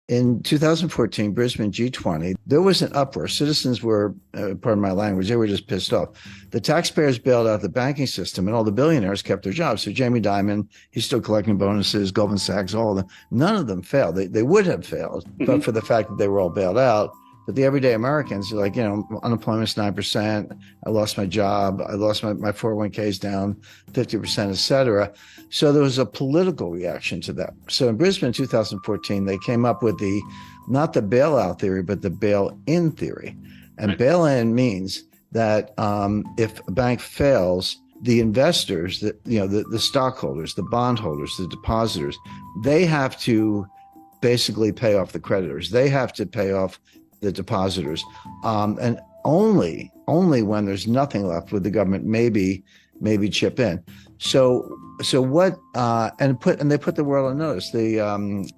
In 2014, Brisbane G20, there was an uproar. Citizens were, pardon my language, they were just pissed off. The taxpayers bailed out the banking system and all the billionaires kept their jobs. So Jamie Dimon, he's still collecting bonuses, Goldman Sachs, all of them. None of them failed. They would have failed, but for the fact that they were all bailed out. But the everyday Americans are like, unemployment's 9%. I lost my job. I lost my 401ks down 50%, et cetera. So there was a political reaction to that. So in Brisbane in 2014, they came up with not the bailout theory, but the bail-in theory. And bail-in means that if a bank fails, the investors, the stockholders, the bondholders, the depositors, they have to basically pay off the creditors. They have to pay off the depositors, and only when there's nothing left would the government maybe chip in. So what? And they put the world on notice. The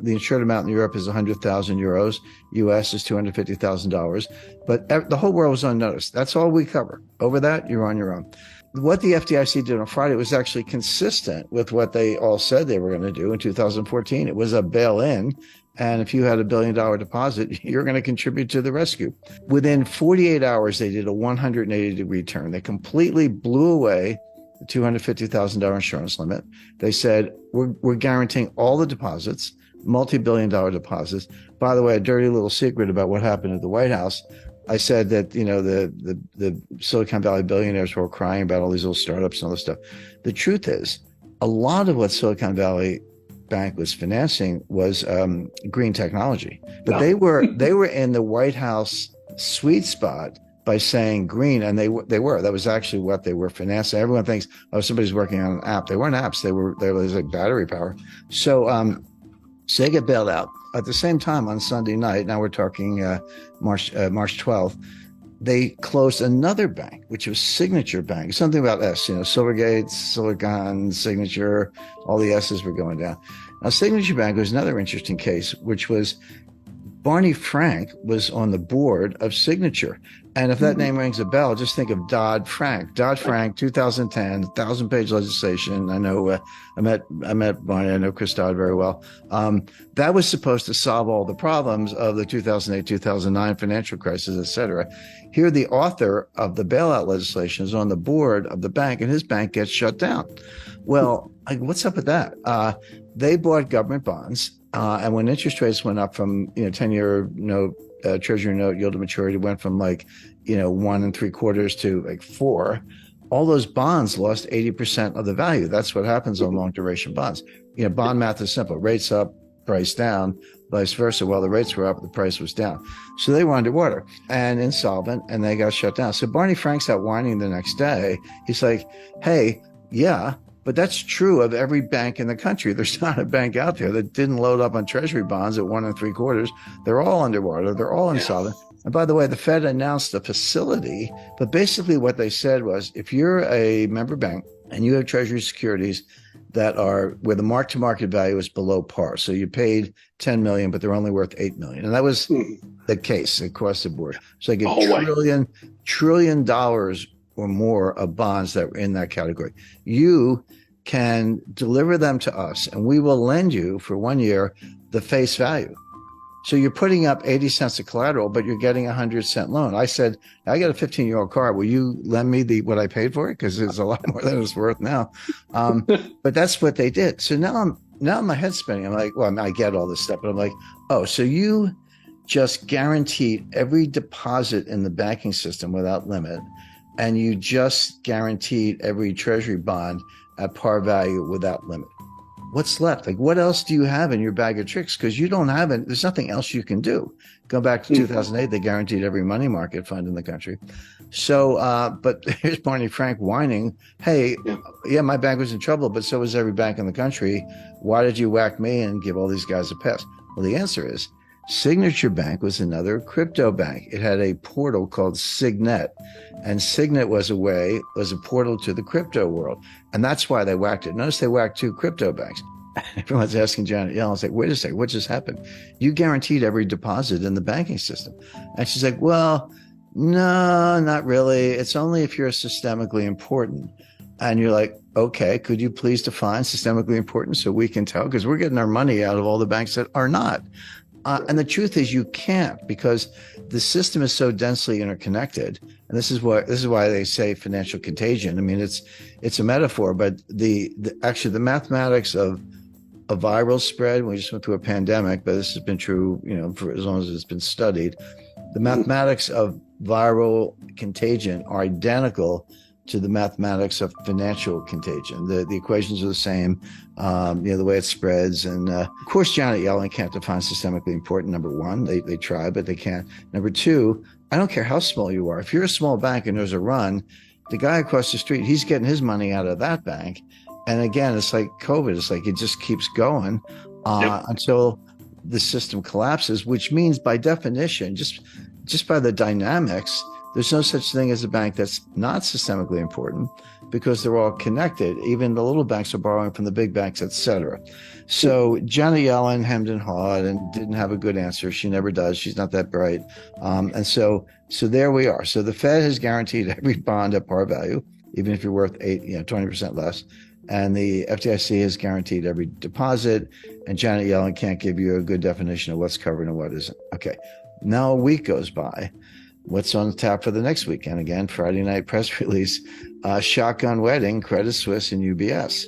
insured amount in Europe is 100,000 euros. U.S. is $250,000. But the whole world was on notice. That's all we cover. Over that, you're on your own. What the FDIC did on Friday was actually consistent with what they all said they were going to do in 2014. It was a bail-in. And if you had $1 billion deposit, you're going to contribute to the rescue. Within 48 hours, they did a 180-degree turn. They completely blew away the $250,000 insurance limit. They said, we're guaranteeing all the deposits, multi-billion-dollar deposits. By the way, a dirty little secret about what happened at the White House. I said that, the Silicon Valley billionaires were all crying about all these little startups and all this stuff. The truth is, a lot of what Silicon Valley Bank was financing was green technology, but they were in the White House sweet spot by saying green, and they were. That was actually what they were financing. Everyone thinks, oh, somebody's working on an app. They weren't apps. They was like battery power. So they get bailed out. At the same time, on Sunday night, now we're talking March 12th, they closed another bank, which was Signature Bank. Something about S, Silvergate, Silicon, Signature, all the S's were going down. Now, Signature Bank was another interesting case, which was Barney Frank was on the board of Signature. And if that name rings a bell, just think of Dodd-Frank. Dodd-Frank, 2010, 1,000-page legislation. I know I met Barney. I know Chris Dodd very well. That was supposed to solve all the problems of the 2008, 2009 financial crisis, et cetera. Here, the author of the bailout legislation is on the board of the bank, and his bank gets shut down. Well, what's up with that? They bought government bonds. And when interest rates went up from 10-year note, treasury note yield to maturity went from 1 3/4 to 4, all those bonds lost 80% of the value. That's what happens on long duration bonds. Bond math is simple: rates up, price down, vice versa. While the rates were up, the price was down. So they were underwater and insolvent, and they got shut down. So Barney Frank's out whining the next day. He's like, hey, yeah, but that's true of every bank in the country. There's not a bank out there that didn't load up on treasury bonds at 1 3/4. They're all underwater. They're all insolvent. And by the way, the Fed announced a facility, but basically what they said was, if you're a member bank and you have treasury securities that are where the mark-to-market value is below par, so you paid 10 million, but they're only worth 8 million. And that was the case across the board. So like $1 trillion or more of bonds that were in that category. You can deliver them to us, and we will lend you for 1 year the face value. So you're putting up 80 cents of collateral, but you're getting a 100-cent loan. I said, I got a 15-year-old car. Will you lend me what I paid for it? Because it's a lot more than it's worth now. But that's what they did. So now my head's spinning. I'm like, well, I get all this stuff, but I'm like, oh, so you just guaranteed every deposit in the banking system without limit, and you just guaranteed every treasury bond at par value without limit. What's left? What else do you have in your bag of tricks? Because you don't have it. There's nothing else you can do. Go back to 2008, they guaranteed every money market fund in the country. So, but here's Barney Frank whining, hey, yeah, my bank was in trouble, but so was every bank in the country. Why did you whack me and give all these guys a pass? Well, the answer is Signature Bank was another crypto bank. It had a portal called Signet, and Signet was a portal to the crypto world. And that's why they whacked it. Notice they whacked 2 crypto banks. Everyone's asking Janet Yellen, it's like, wait a second, what just happened? You guaranteed every deposit in the banking system. And she's like, well, no, not really. It's only if you're systemically important. And you're like, okay, could you please define systemically important so we can tell? Because we're getting our money out of all the banks that are not. And the truth is, you can't, because the system is so densely interconnected. And this is why they say financial contagion. I mean, it's a metaphor, but actually the mathematics of a viral spread. We just went through a pandemic, but this has been true, for as long as it's been studied. The mathematics of viral contagion are identical to the mathematics of financial contagion. The equations are the same, the way it spreads. And of course, Janet Yellen can't define systemically important. Number one, they try, but they can't. Number two, I don't care how small you are. If you're a small bank and there's a run, the guy across the street, he's getting his money out of that bank. And again, it's like COVID. It's like it just keeps going until the system collapses, which means by definition, just by the dynamics, there's no such thing as a bank that's not systemically important, because they're all connected. Even the little banks are borrowing from the big banks, et cetera. So Janet Yellen hemmed and hawed and didn't have a good answer. She never does. She's not that bright. And so there we are. So the Fed has guaranteed every bond at par value, even if you're worth 20% less. And the FDIC has guaranteed every deposit. And Janet Yellen can't give you a good definition of what's covered and what isn't. Okay. Now a week goes by. What's on tap for the next weekend? Again, Friday night press release, shotgun wedding, Credit Suisse and UBS.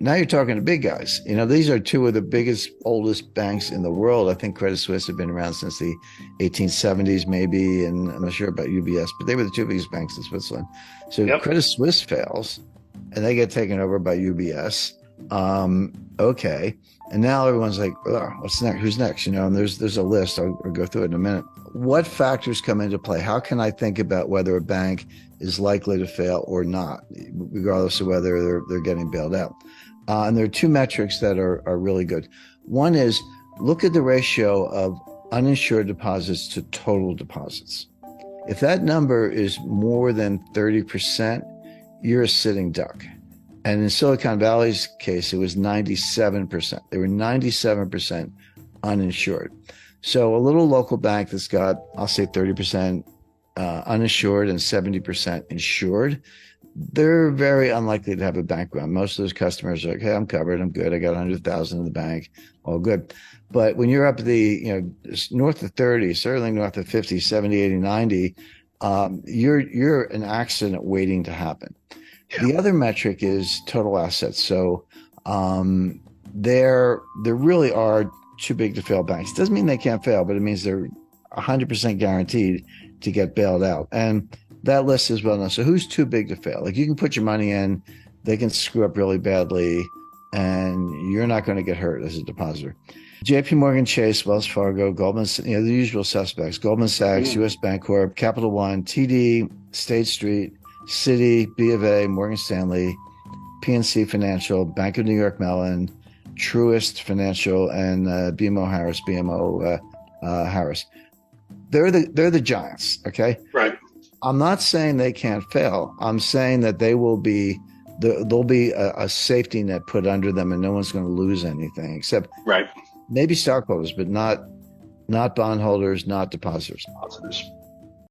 Now you're talking to big guys. These are two of the biggest, oldest banks in the world. I think Credit Suisse have been around since the 1870s, maybe, and I'm not sure about UBS, but they were the two biggest banks in Switzerland. So Credit Suisse fails, and they get taken over by UBS. Okay. And now everyone's like, oh, what's next? Who's next? And there's a list. I'll go through it in a minute. What factors come into play? How can I think about whether a bank is likely to fail or not, regardless of whether they're getting bailed out? And there are two metrics that are really good. One is look at the ratio of uninsured deposits to total deposits. If that number is more than 30%, you're a sitting duck. And in Silicon Valley's case, it was 97%. They were 97% uninsured. So a little local bank that's got, I'll say 30% uninsured and 70% insured, they're very unlikely to have a bank run. Most of those customers are like, hey, I'm covered. I'm good. I got 100,000 in the bank. All good. But when you're up north of 30, certainly north of 50, 70, 80, 90, you're an accident waiting to happen. Yeah. The other metric is total assets. So there really are too big to fail banks. Doesn't mean they can't fail, but it means they're 100% guaranteed to get bailed out. And that list is well known. So who's too big to fail? Like, you can put your money in, they can screw up really badly, and you're not going to get hurt as a depositor. JP Morgan Chase, Wells Fargo, Goldman, the usual suspects, Goldman Sachs, US Bancorp, Capital One, TD, State Street, Citi, B of A, Morgan Stanley, PNC Financial, Bank of New York Mellon, Truist Financial, and BMO Harris. They're the giants, okay? Right. I'm not saying they can't fail. I'm saying that there'll be a safety net put under them, and no one's going to lose anything except maybe stockholders, but not bondholders, not depositors.